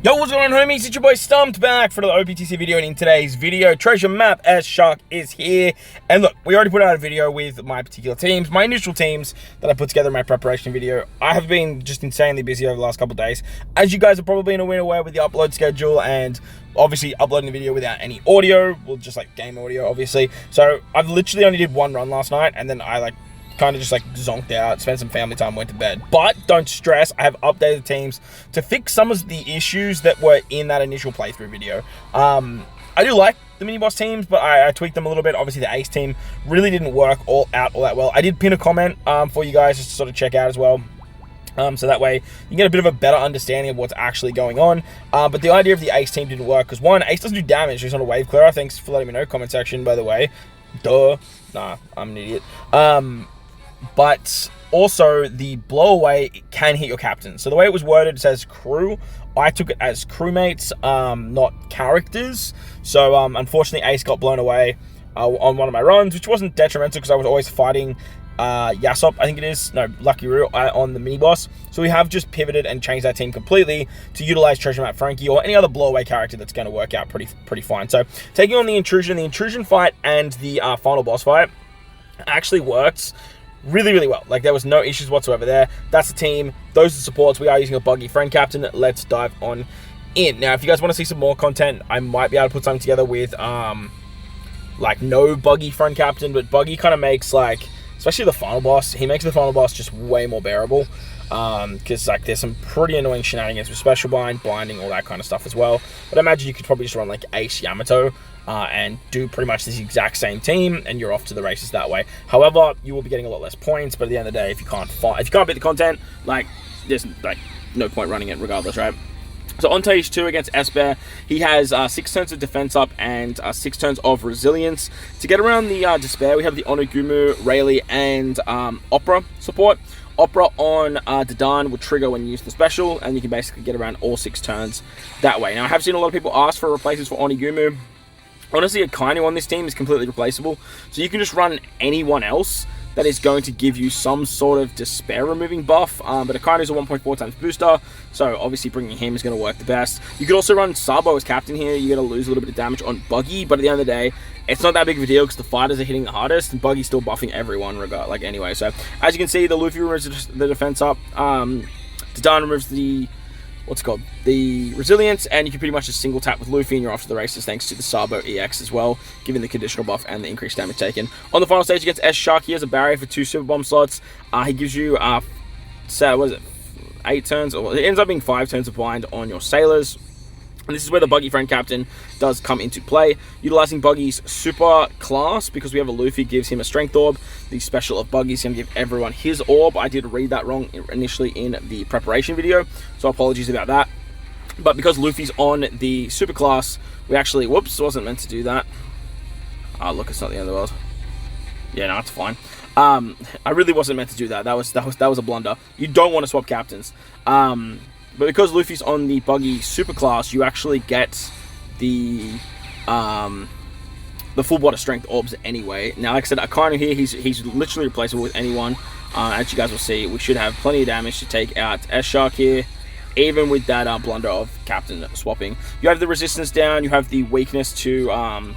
Yo, what's going on, homies? It's your boy Stumped back for another OPTC video, and in today's video, Treasure Map as Shark is here. And look, we already put out a video with my particular teams, my initial teams that I put together in my preparation video. I have been just insanely busy over the last couple of days. As you guys are probably aware with the upload schedule and obviously uploading the video without any audio, well, just like game audio, obviously. So I've literally only did one run last night, and then I kind of just zonked out, spent some family time, went to bed. But don't stress, I have updated the teams to fix some of the issues that were in that initial playthrough video. I do like the mini boss teams, but I tweaked them a little bit. Obviously the Ace team really didn't work all that well. I did pin a comment for you guys just to sort of check out as well. So that way you can get a bit of a better understanding of what's actually going on. But the idea of the Ace team didn't work because one, Ace doesn't do damage, he's not a wave clearer. Thanks for letting me know, comment section, by the way. Duh. Nah, I'm an idiot. But also the blow away can hit your captain. So the way it was worded, it says crew. I took it as crewmates, not characters. So unfortunately Ace got blown away on one of my runs, which wasn't detrimental because I was always fighting Yasopp, I think it is, no, Lucky Roux on the mini boss. So we have just pivoted and changed our team completely to utilize Treasure Map Frankie or any other blow away character that's going to work out pretty fine. So taking on the intrusion fight and the final boss fight actually works really well. Like, there was no issues whatsoever there. That's the team. Those are the supports. We are using a buggy friend captain. Let's dive on in. Now, if you guys want to see some more content, I might be able to put something together with, no buggy friend captain, but buggy kind of makes, especially the final boss, he makes the final boss just way more bearable. Because, there's some pretty annoying shenanigans with special blinding, all that kind of stuff as well. But I imagine you could probably just run, Ace Yamato, and do pretty much this exact same team, and you're off to the races that way. However, you will be getting a lot less points, but at the end of the day, if you can't beat the content, there's no point running it regardless, right? So on stage 2 against Esper, he has 6 turns of defense up and 6 turns of resilience. To get around the despair, we have the Onogumu, Rayleigh, and Opera support. Opera on Dineen will trigger when you use the special, and you can basically get around all 6 turns that way. Now, I have seen a lot of people ask for replacements for Onogumu. Honestly, Akainu on this team is completely replaceable, so you can just run anyone else that is going to give you some sort of despair removing buff, but Akainu is a 1.4 times booster, so obviously bringing him is going to work the best. You could also run Sabo as captain here. You're going to lose a little bit of damage on Buggy, but at the end of the day, it's not that big of a deal because the fighters are hitting the hardest, and Buggy's still buffing everyone anyway. So as you can see, the Luffy removes the defense up, Dineen removes the resilience, and you can pretty much just single tap with Luffy and you're off to the races thanks to the Sabo EX as well, giving the conditional buff and the increased damage taken. On the final stage against S Shark, he has a barrier for 2 super bomb slots. He gives you 8 turns, or it ends up being 5 turns of blind on your sailors. And this is where the Buggy Friend Captain does come into play. Utilizing Buggy's super class, because we have a Luffy, gives him a Strength Orb. The special of Buggy's going to give everyone his orb. I did read that wrong initially in the preparation video, so apologies about that. But because Luffy's on the super class, we actually, whoops, wasn't meant to do that. Look, it's not the end of the world. Yeah, no, it's fine. I really wasn't meant to do that. That was a blunder. You don't want to swap captains. But because Luffy's on the Buggy superclass, you actually get the full body strength orbs anyway. Now, like I said, Akainu here, he's literally replaceable with anyone. As you guys will see, we should have plenty of damage to take out S-Shark here, even with that blunder of captain swapping. You have the resistance down, you have the weakness to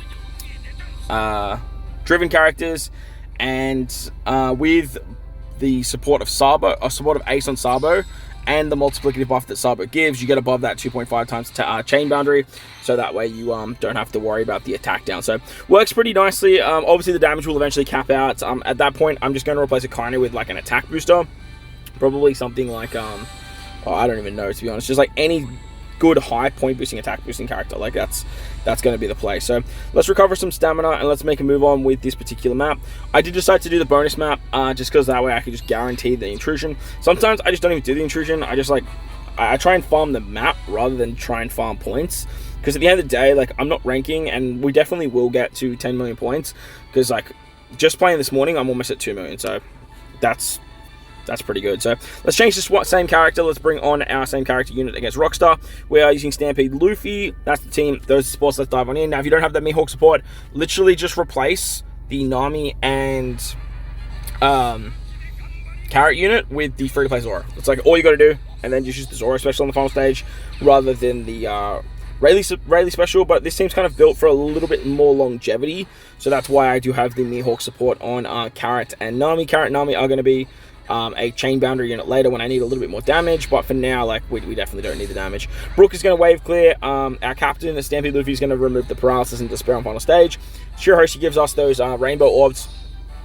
driven characters, and with the support of Sabo, or support of Ace on Sabo, and the multiplicative buff that Sabo gives, you get above that 2.5 times chain boundary, so that way you don't have to worry about the attack down. So works pretty nicely. Obviously the damage will eventually cap out. At that point, I'm just going to replace Akainu with an attack booster, probably something like I don't even know, to be honest, just any good high point boosting, attack boosting character. That's going to be the play. So let's recover some stamina and let's make a move on with this particular map. I did decide to do the bonus map just because that way I could just guarantee the intrusion. Sometimes I just don't even do the intrusion. I try and farm the map rather than try and farm points, because at the end of the day, I'm not ranking, and we definitely will get to 10 million points, because just playing this morning I'm almost at 2 million, so that's pretty good. So let's change this same character. Let's bring on our same character unit against Rockstar. We are using Stampede Luffy. That's the team. Those are the supports. Let's dive on in. Now, if you don't have that Mihawk support, literally just replace the Nami and Carrot unit with the free-to-play Zora. It's all you got to do. and then just use the Zoro special on the final stage rather than the Rayleigh special. But this team's kind of built for a little bit more longevity, so that's why I do have the Mihawk support on Carrot and Nami. Carrot and Nami are going to be a chain boundary unit later when I need a little bit more damage, but for now, like, we definitely don't need the damage. Brook is going to wave clear. Our captain, the Stampede Luffy, is going to remove the paralysis and despair on final stage. Shirahoshi gives us those rainbow orbs.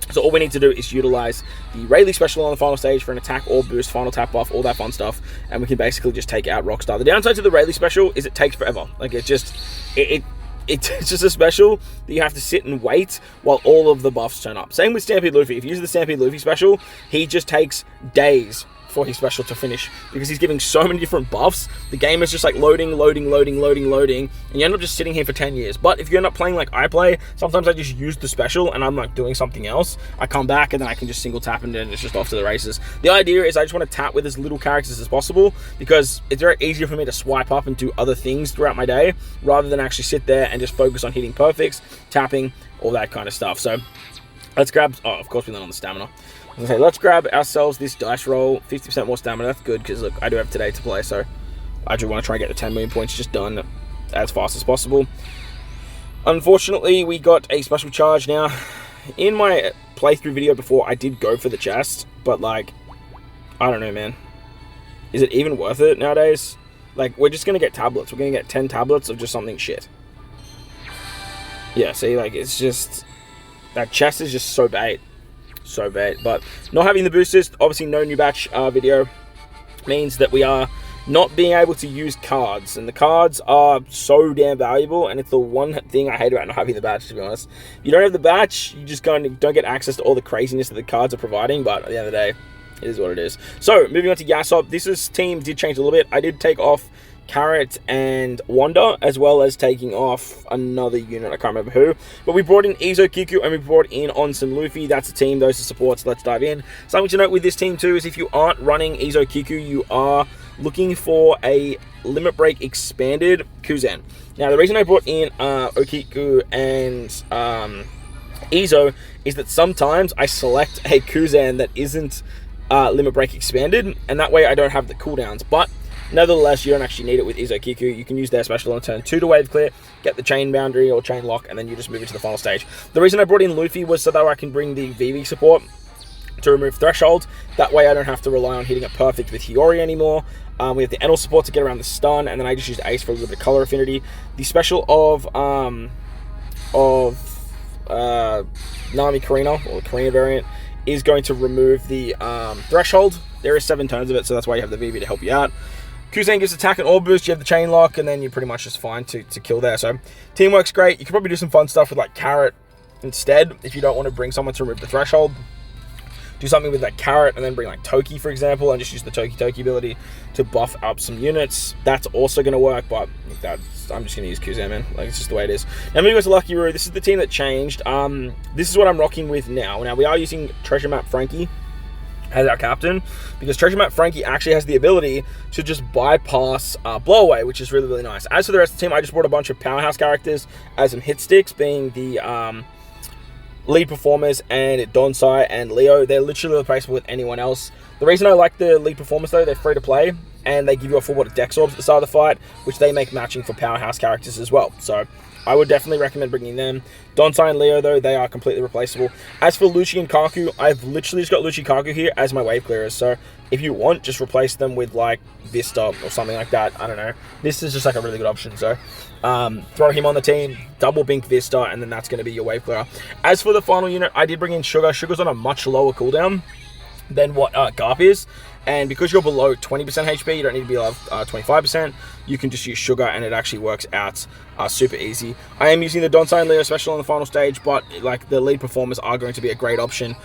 So all we need to do is utilize the Rayleigh special on the final stage for an attack or boost, final tap buff, all that fun stuff, and we can basically just take out Rockstar. The downside to the Rayleigh special is it takes forever. Like, it's just a special that you have to sit and wait while all of the buffs turn up. Same with Stampede Luffy. If you use the Stampede Luffy special, he just takes days for his special to finish because he's giving so many different buffs. The game is just like loading, and you end up just sitting here for 10 years. But if you end up playing like I play, sometimes I just use the special and I'm like doing something else. I come back and then I can just single tap and then it's just off to the races. The idea is I just want to tap with as little characters as possible because it's very easier for me to swipe up and do other things throughout my day rather than actually sit there and just focus on hitting perfects, tapping, all that kind of stuff. So let's grab, oh, of course we land on the stamina. Okay, let's grab ourselves this dice roll. 50% more stamina, that's good, because look, I do have today to play, so I do want to try and get the 10 million points just done as fast as possible. Unfortunately, we got a special charge now. In my playthrough video before, I did go for the chest, but like, I don't know, man. Is it even worth it nowadays? Like, we're just going to get tablets. We're going to get 10 tablets of just something shit. Yeah, see, like, it's just, that chest is just so bait. So bad. But not having the boosters, obviously no new batch video, means that we are not being able to use cards, and the cards are so damn valuable, and it's the one thing I hate about not having the batch, to be honest. If you don't have the batch, you just don't get access to all the craziness that the cards are providing, but at the end of the day, it is what it is. So moving on to Yasopp, this team did change a little bit. I did take off Carrot and Wanda, as well as taking off another unit, I can't remember who, but we brought in Izo, Kikku, and we brought in Ons and Luffy. That's the team, those are supports. Let's dive in. Something to note with this team too is if you aren't running Izo, Kikku, you are looking for a Limit Break expanded Kuzen. Now the reason I brought in Okiku and Izo is that sometimes I select a Kuzen that isn't Limit Break expanded, and that way I don't have the cooldowns, but nevertheless, you don't actually need it with Izo Kikku. You can use their special on turn 2 to wave clear, get the chain boundary or chain lock, and then you just move into the final stage. The reason I brought in Luffy was so that I can bring the VV support to remove threshold. That way I don't have to rely on hitting it perfect with Hiyori anymore. We have the Enel support to get around the stun, and then I just use Ace for a little bit of color affinity. The special of Nami Karina, or the Karina variant, is going to remove the threshold. There is 7 turns of it, so that's why you have the VV to help you out. Kuzen gives attack and orb boost, you have the chain lock, and then you're pretty much just fine to kill there. So teamwork's great. You can probably do some fun stuff with like Carrot instead if you don't want to bring someone to remove the threshold. Do something with like Carrot and then bring like Toki, for example, and just use the Toki ability to buff up some units. That's also going to work, but I'm just going to use Kuzen, man. Like, it's just the way it is. Now moving on to Lucky Roux, this is the team that changed. This is what I'm rocking with now. Now we are using Treasure Map Frankie as our captain, because Treasure Map Frankie actually has the ability to just bypass blow away, which is really, really nice. As for the rest of the team, I just brought a bunch of powerhouse characters as some hit sticks, being the lead performers and Donsai and Leo. They're literally replaceable with anyone else. The reason I like the lead performers though, they're free to play, and they give you a full board of Dex Orbs at the start of the fight, which they make matching for powerhouse characters as well. So I would definitely recommend bringing them. Donsai and Leo, though, they are completely replaceable. As for Lucci and Kaku, I've literally just got Lucci Kaku here as my wave clearers. So if you want, just replace them with, like, Vista or something like that. I don't know. This is just, like, a really good option. So throw him on the team, double Bink Vista, and then that's going to be your wave clearer. As for the final unit, I did bring in Sugar. Sugar's on a much lower cooldown than what Garp is. And because you're below 20% HP, you don't need to be above 25%. You can just use Sugar, and it actually works out super easy. I am using the Donsai and Leo special on the final stage, but like the lead performers are going to be a great option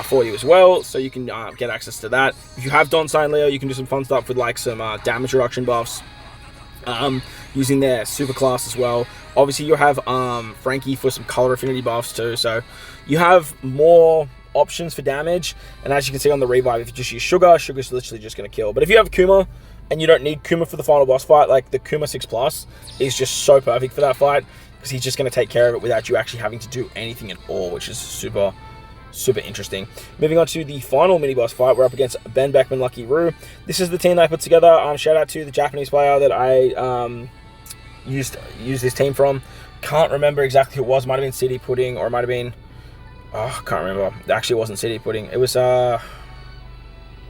for you as well. So you can get access to that. If you have Donsai and Leo, you can do some fun stuff with like some damage reduction buffs. Using their super class as well. Obviously, you have Frankie for some color affinity buffs too. So you have more options for damage, and as you can see on the revive, if you just use Sugar's literally just going to kill. But if you have Kuma and you don't need Kuma for the final boss fight, like the Kuma 6+ is just so perfect for that fight, because he's just going to take care of it without you actually having to do anything at all, which is super super interesting. Moving on to the final mini-boss fight, we're up against Ben Beckman, Lucky Roux. This is the team that I put together. Shout out to the Japanese player that I used this team from. Can't remember exactly who it was. Might have been City Pudding, or it might have been... Oh, I can't remember. Actually, it wasn't City Pudding. It was... Oh,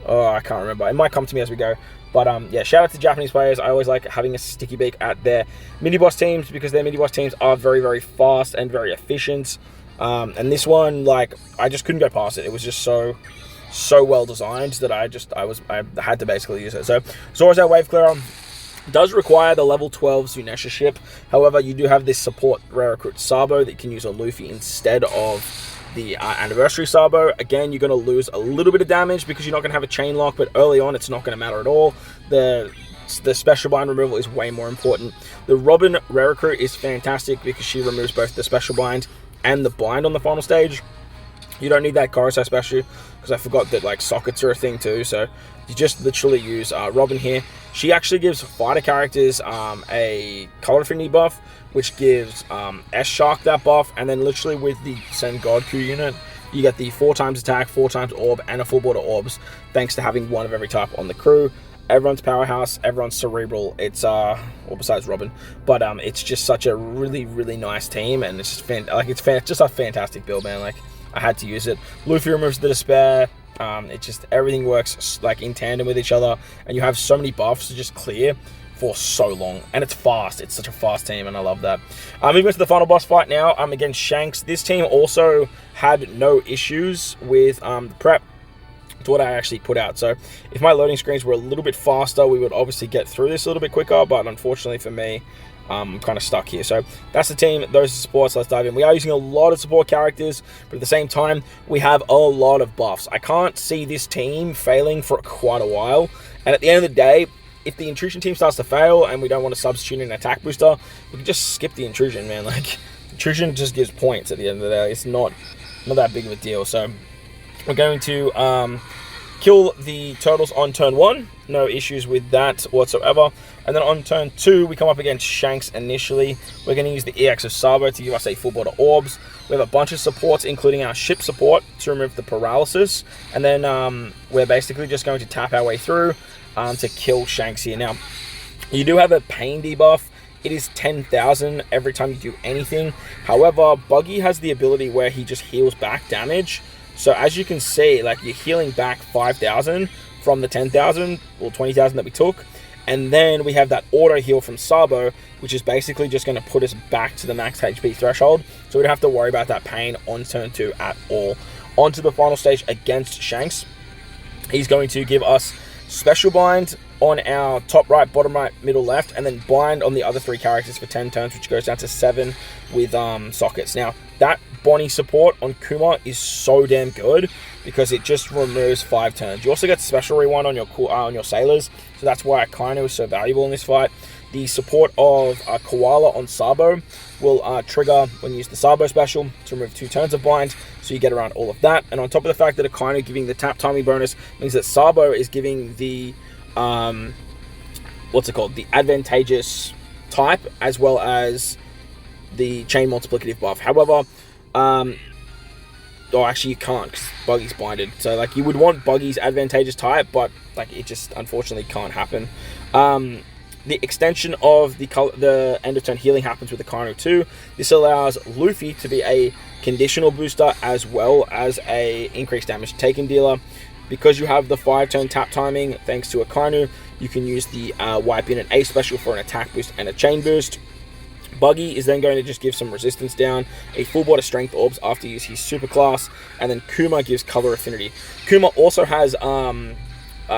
I can't remember. It might come to me as we go. But yeah, shout out to Japanese players. I always like having a sticky beak at their mini-boss teams because their mini-boss teams are very, very fast and very efficient. And this one, like, I just couldn't go past it. It was just so well designed that I had to basically use it. So Zora's our wave clearer. Does require the level 12 Zunesha ship. However, you do have this support rare recruit Sabo that you can use a Luffy instead of the anniversary Sabo. Again, you're going to lose a little bit of damage because you're not going to have a chain lock, but early on it's not going to matter at all. The special bind removal is way more important. The Robin rare recruit is fantastic because she removes both the special bind and the bind on the final stage. You don't need that Coruscant special because I forgot that like sockets are a thing too, so you just literally use Robin here. She actually gives fighter characters a color affinity buff, which gives S-Shark that buff, and then literally with the Sengoku unit, you get the 4 times attack, 4 times orb, and a full board of orbs, thanks to having one of every type on the crew. Everyone's powerhouse, everyone's cerebral. It's well, besides Robin, but it's just such a really, really nice team, and it's just just a fantastic build, man. Like, I had to use it. Luffy removes the despair. It just, everything works like in tandem with each other, and you have so many buffs to just clear for so long, and it's fast. It's such a fast team, and I love that. Moving on to the final boss fight now, against Shanks. This team also had no issues with the prep to what I actually put out. So if my loading screens were a little bit faster, we would obviously get through this a little bit quicker, but unfortunately for me, I'm kind of stuck here. So that's the team, those are supports. Let's dive in. We are using a lot of support characters, but at the same time, we have a lot of buffs. I can't see this team failing for quite a while, and at the end of the day, if the intrusion team starts to fail and we don't want to substitute an attack booster, we can just skip the intrusion, man. Like, intrusion just gives points at the end of the day. It's not that big of a deal. So we're going to kill the turtles on turn 1. No issues with that whatsoever. And then on turn 2, we come up against Shanks initially. We're going to use the EX of Sabo to give us a full board of orbs. We have a bunch of supports, including our ship support, to remove the paralysis. And then we're basically just going to tap our way through to kill Shanks here. Now, you do have a pain debuff. It is 10,000 every time you do anything. However, Buggy has the ability where he just heals back damage. So as you can see, like, you're healing back 5,000 from the 10,000 or 20,000 that we took. And then we have that auto heal from Sabo, which is basically just going to put us back to the max HP threshold. So we don't have to worry about that pain on turn 2 at all. On to the final stage against Shanks. He's going to give us special bind on our top right, bottom right, middle left, and then bind on the other 3 characters for 10 turns, which goes down to 7 with sockets. Now, that Bonnie support on Kuma is so damn good because it just removes 5 turns. You also get special rewind on your sailors, so that's why Akainu is so valuable in this fight. The support of Koala on Sabo will trigger when you use the Sabo special to remove 2 turns of bind, so you get around all of that. And on top of the fact that Akainu giving the tap timing bonus means that Sabo is giving the the advantageous type as well as the chain multiplicative buff. However, actually you can't because Buggy's binded. So like, you would want Buggy's advantageous type, but like, it just unfortunately can't happen. The extension of the end of turn healing happens with the Akainu too. This allows Luffy to be a conditional booster as well as a increased damage taken dealer. Because you have the 5-turn tap timing, thanks to Akainu, you can use the wipe in an A special for an attack boost and a chain boost. Buggy is then going to just give some resistance down, a full board of strength orbs after you use his super class, and then Kuma gives color affinity. Kuma also has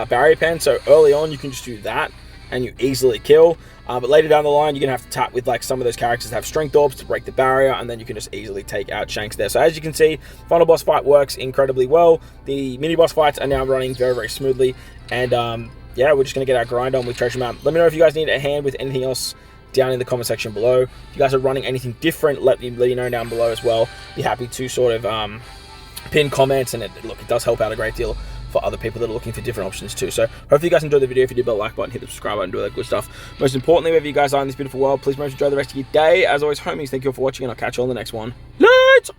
barrier pen, so early on you can just do that and you easily kill. But later down the line, you're going to have to tap with like some of those characters that have strength orbs to break the barrier, and then you can just easily take out Shanks there. So as you can see, final boss fight works incredibly well. The mini boss fights are now running very, very smoothly. And yeah, we're just going to get our grind on with Treasure Map. Let me know if you guys need a hand with anything else down in the comment section below. If you guys are running anything different, let me know down below as well. Be happy to sort of pin comments, and it does help out a great deal for other people that are looking for different options too. So hopefully you guys enjoyed the video. If you did, hit the like button, hit the subscribe button, do all that good stuff. Most importantly, wherever you guys are in this beautiful world, please enjoy the rest of your day. As always, homies, thank you all for watching, and I'll catch you on the next one. Later!